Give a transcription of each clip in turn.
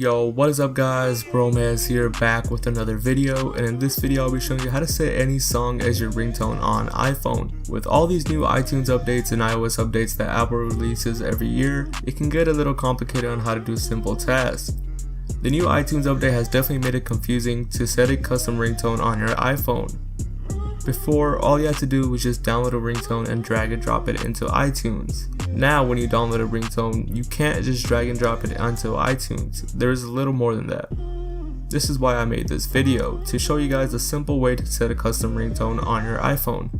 Yo, what is up guys, Romez here, back with another video, and in this video I'll be showing you how to set any song as your ringtone on iPhone. With all these new iTunes updates and iOS updates that Apple releases every year, it can get a little complicated on how to do simple tasks. The new iTunes update has definitely made it confusing to set a custom ringtone on your iPhone. Before, all you had to do was just download a ringtone and drag and drop it into iTunes. Now when you download a ringtone, you can't just drag and drop it onto iTunes. There is a little more than that. This is why I made this video, to show you guys a simple way to set a custom ringtone on your iPhone.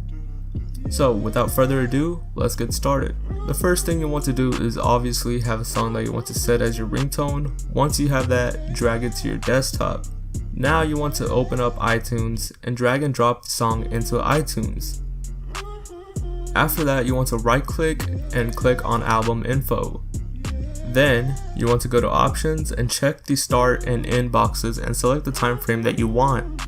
So without further ado, let's get started. The first thing you want to do is obviously have a song that you want to set as your ringtone. Once you have that, drag it to your desktop. Now you want to open up iTunes and drag and drop the song into iTunes. After that, you want to right click and click on album info. Then you want to go to options and check the start and end boxes and select the time frame that you want.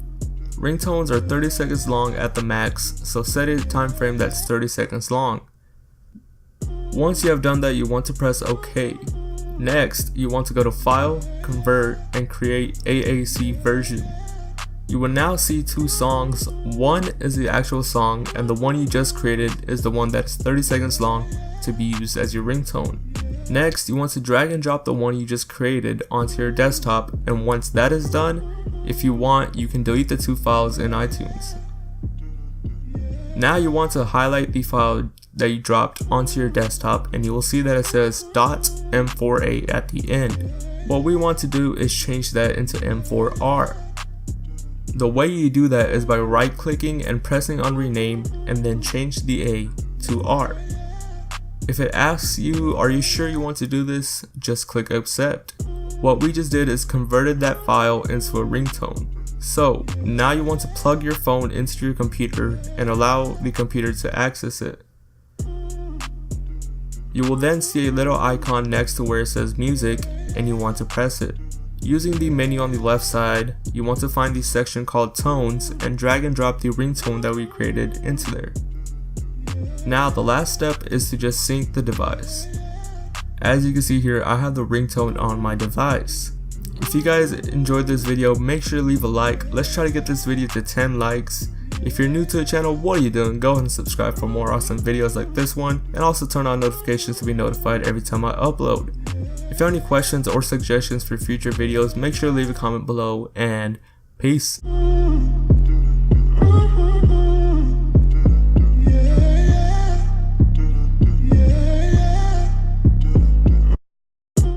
Ringtones are 30 seconds long at the max, so set a time frame that's 30 seconds long. Once you have done that, you want to press OK. Next, you want to go to File, Convert, and create AAC version. You will now see two songs. One is the actual song, and the one you just created is the one that's 30 seconds long to be used as your ringtone. Next, you want to drag and drop the one you just created onto your desktop, and once that is done, if you want, you can delete the two files in iTunes. Now you want to highlight the file that you dropped onto your desktop, and you will see that it says .m4a at the end. What we want to do is change that into M4R. The way you do that is by right clicking and pressing on rename and then change the A to R. If it asks you, are you sure you want to do this, just click accept. What we just did is converted that file into a ringtone. So now you want to plug your phone into your computer and allow the computer to access it. You will then see a little icon next to where it says music, and you want to press it. Using the menu on the left side, you want to find the section called tones and drag and drop the ringtone that we created into there. Now the last step is to just sync the device. As you can see here, I have the ringtone on my device. If you guys enjoyed this video, make sure to leave a like. Let's try to get this video to 10 likes. If you're new to the channel, what are you doing? Go ahead and subscribe for more awesome videos like this one, and also turn on notifications to be notified every time I upload. If you have any questions or suggestions for future videos, make sure to leave a comment below, and peace.